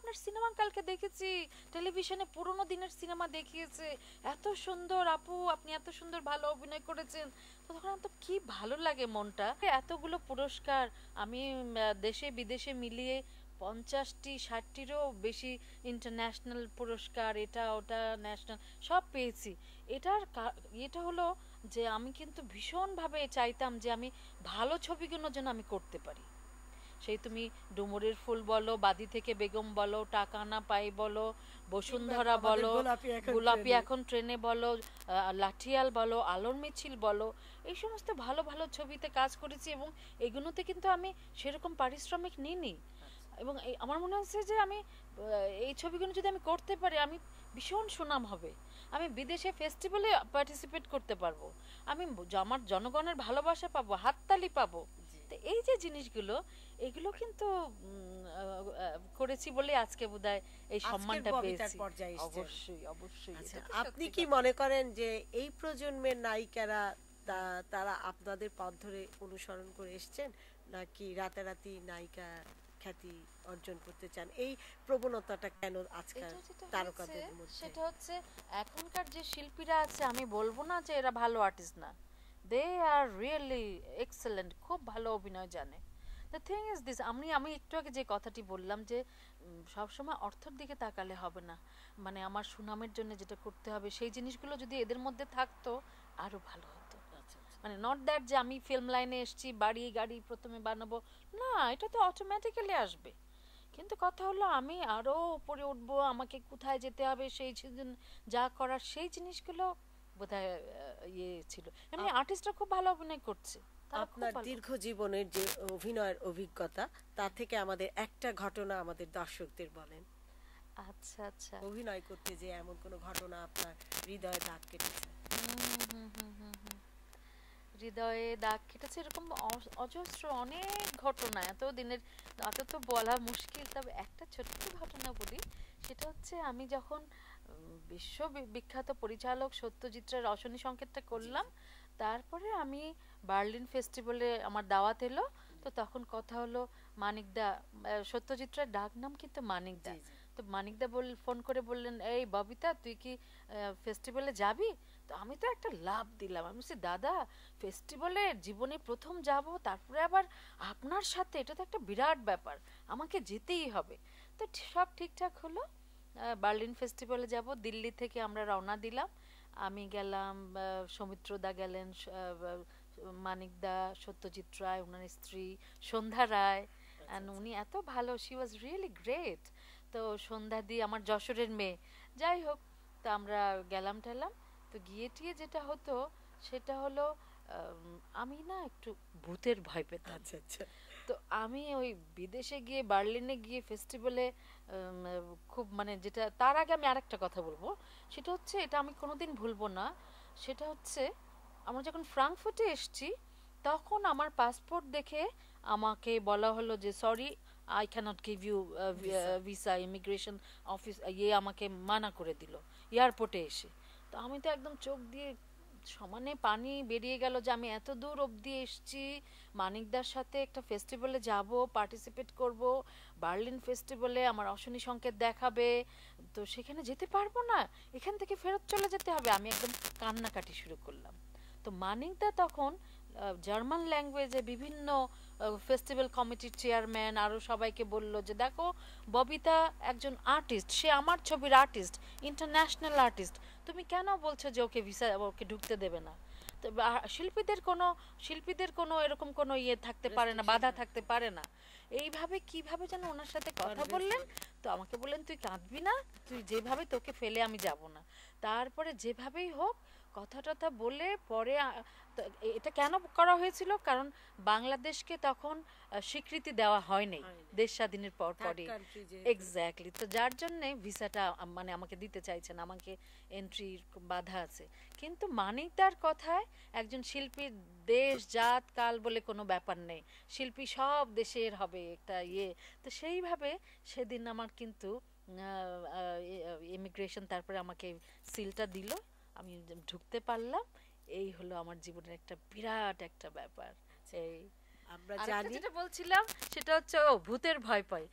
আপনার সিনেমা কালকে দেখেছি, টেলিভিশনে পুরোনো দিনের সিনেমা দেখিয়েছে, এত সুন্দর আপু, আপনি এত সুন্দর ভালো অভিনয় করেছেন। তো তখন তো কি ভালো লাগে মনটা, এতগুলো পুরস্কার আমি দেশে বিদেশে মিলিয়ে 50টি 60টিরও বেশি ইন্টারন্যাশনাল পুরস্কার, এটা ওটা ন্যাশনাল সব পেয়েছি। এটা হলো যে আমি কিন্তু ভীষণভাবে চাইতাম যে আমি ভালো ছবিগুলো যেন আমি করতে পারি। সেই তুমি ডুমুরের ফুল বলো, বাদি থেকে বেগম বলো, টাকা না পাই বলো, বসুন্ধরা বলো, গোলাপি এখন ট্রেনে বলো, লাঠিয়াল বলো, আলোর মিছিল বলো, এই সমস্ত ভালো ভালো ছবিতে কাজ করেছি এবং এগুলোতে কিন্তু আমি সেরকম পারিশ্রমিক নিইনি। এবং আমার মনে হচ্ছে যে আমি এই ছবিগুলো যদি আমি করতে পারি আমি ভীষণ সুনাম হবে, আমি বিদেশে ফেস্টিভ্যালে পার্টিসিপেট করতে পারবো, আমি আমার জনগণের ভালোবাসা পাবো, হাততালি পাবো। তো এই যে জিনিসগুলো, এগুলো কিন্তু করেছি বলে আজকে বোধহয় এই সম্মানটা পেয়েছি। অবশ্যই অবশ্যই। আপনি কি মনে করেন যে এই প্রজন্মের নায়িকারা তারা আপনাদের পথ ধরে অনুসরণ করে এসেছেন, নাকি রাতারাতি নায়িকা খ্যাতি অর্জন করতে চান? এই প্রবণতাটা কেন আজকাল তারকাদের মধ্যে? সেটা হচ্ছে এখনকার যে শিল্পীরা আছে, আমি বলবো না যে এরা ভালো আর্টিস্ট না, দে আর রিয়েলি এক্সেলেন্ট, খুব ভালো অভিনয় জানে। দ্য থিং ইজ দিস, আমি একটু আগে যে কথাটি বললাম যে সবসময় অর্থের দিকে তাকালে হবে না, মানে আমার সুনামের জন্য যেটা করতে হবে সেই জিনিসগুলো যদি এদের মধ্যে থাকতো আরো ভালো হতো। মানে নট দ্যাট যে আমি ফিল্ম লাইনে এসেছি বাড়ি গাড়ি প্রথমে বানাবো, না, এটা তো অটোমেটিক্যালি আসবে। কিন্তু কথা হলো আমি আরো উপরে উঠবো, আমাকে কোথায় যেতে হবে, সেই যা করার সেই জিনিসগুলো বোধহয় ইয়ে ছিল। এমনি আর্টিস্টরা খুব ভালো অভিনয় করছে। আপনার দীর্ঘ জীবনের যে অভিনয়ের অভিজ্ঞতা, তা থেকে আমাদের একটা ঘটনা আমাদের দর্শকদের বলেন। আচ্ছা আচ্ছা, অভিনয় করতে যে এমন কোন ঘটনা আপনার হৃদয়ে দাগ কেটেছে? হৃদয়ে দাগ কেটেছে এরকম অজস্র অনেক ঘটনা, এত দিনের এত তো বলা মুশকিল। তবে একটা ছোট্ট ঘটনা বলি, সেটা হচ্ছে আমি যখন বিশ্ব বিখ্যাত পরিচালক সত্যজিৎ রায়ের রসনী সংকেতটা করলাম, তারপরে আমি বার্লিন ফেস্টিভ্যালে আমার দাওয়াত এলো। তো তখন কথা হলো মানিকদা, সত্যজিৎ রায়ের ডাক নাম কিন্তু মানিকদা। তো মানিকদা ফোন করে বললেন, এই ববিতা তুই কি ফেস্টিভ্যালে যাবি? তো আমি তো একটা লাভ দিলাম, আমি বলছি দাদা ফেস্টিভ্যালে জীবনে প্রথম যাব, তারপরে আবার আপনার সাথে, এটা তো একটা বিরাট ব্যাপার, আমাকে যেতেই হবে। তো সব ঠিকঠাক হলো, বার্লিন ফেস্টিভ্যালে যাব, দিল্লি থেকে আমরা রওনা দিলাম। আমি গেলাম, সৌমিত্রদা গেলেন, মানিকদা, সত্যজিৎ রায়, ওনার স্ত্রী সন্ধ্যা রায়, অ্যান্ড উনি এত ভালো, শি ওয়াজ রিয়েলি গ্রেট। তো সন্ধ্যা দি আমার যশোরের মেয়ে, যাই হোক, তো আমরা গেলাম টেলাম। তো গিয়ে টিয়ে যেটা হতো সেটা হলো আমি না একটু ভূতের ভয় পেতাম। আচ্ছা আচ্ছা। তো আমি ওই বিদেশে গিয়ে বার্লিনে গিয়ে ফেস্টিভ্যালে খুব মানে যেটা, তার আগে আমি আরেকটা কথা বলবো, সেটা হচ্ছে এটা আমি কোনোদিন ভুলবো না। সেটা হচ্ছে আমরা যখন ফ্রাঙ্কফুর্টে এসেছি তখন আমার পাসপোর্ট দেখে আমাকে বলা হলো যে sorry, I can't give you visa, immigration office ইয়ে আমাকে মানা করে দিল এয়ারপোর্টে এসে। তো আমি তো একদম চোখ দিয়ে সমানে পানি বেরিয়ে গেল যে আমি এত দূর অবধি এসেছি, মানিকদার সাথে একটা ফেস্টিভ্যালে যাব, পার্টিসিপেট করব, বার্লিন ফেস্টিভ্যালে আমার অশনি সংকেত দেখাবে, তো সেখানে যেতে পারবো না, এখান থেকে ফেরত চলে যেতে হবে। আমি একদম কান্নাকাটি শুরু করলাম। তো মানিকদা তখন জার্মান ল্যাঙ্গুয়েজে বিভিন্ন ফেস্টিভ্যাল কমিটির চেয়ারম্যান আরও সবাইকে বলল যে দেখো ববিতা একজন আর্টিস্ট, সে আমার ছবির আর্টিস্ট, ইন্টারন্যাশনাল আর্টিস্ট, তুমি কেন বলছো যে ওকে ভিসা, ওকে ঢুকতে দেবে না? তো শিল্পীদের কোনো এরকম কোনো ইয়ে থাকতে পারে না, বাধা থাকতে পারে না। এইভাবে কিভাবে যেন ওনার সাথে কথা বললেন। তো আমাকে বললেন তুই কাঁদবি না, তুই যেভাবে, তোকে ফেলে আমি যাব না। তারপরে যেভাবেই হোক কথা টথা বলে পরে এটা কেন করা হয়েছিল, কারণ বাংলাদেশকে তখন স্বীকৃতি দেওয়া হয়নি দেশ স্বাধীনের পর পরে। এক্স্যাক্টলি, তো যার জন্যে ভিসাটা মানে আমাকে দিতে চাইছেন, আমাকে এন্ট্রির বাধা আছে। কিন্তু মানিকদার কথায় একজন শিল্পীর দেশ জাত কাল বলে কোনো ব্যাপার নেই, শিল্পী সব দেশের হবে একটা ইয়ে। তো সেইভাবে সেদিন আমার কিন্তু ইমিগ্রেশন তারপরে আমাকে সিলটা দিল, আমি ঢুকতে পারলাম। এই হলো আমার জীবনের একটা বিরাট একটা ব্যাপার। এই আমরা জানি, যেটা বলছিলাম সেটা হচ্ছে ও ভূতের ভয় পাই।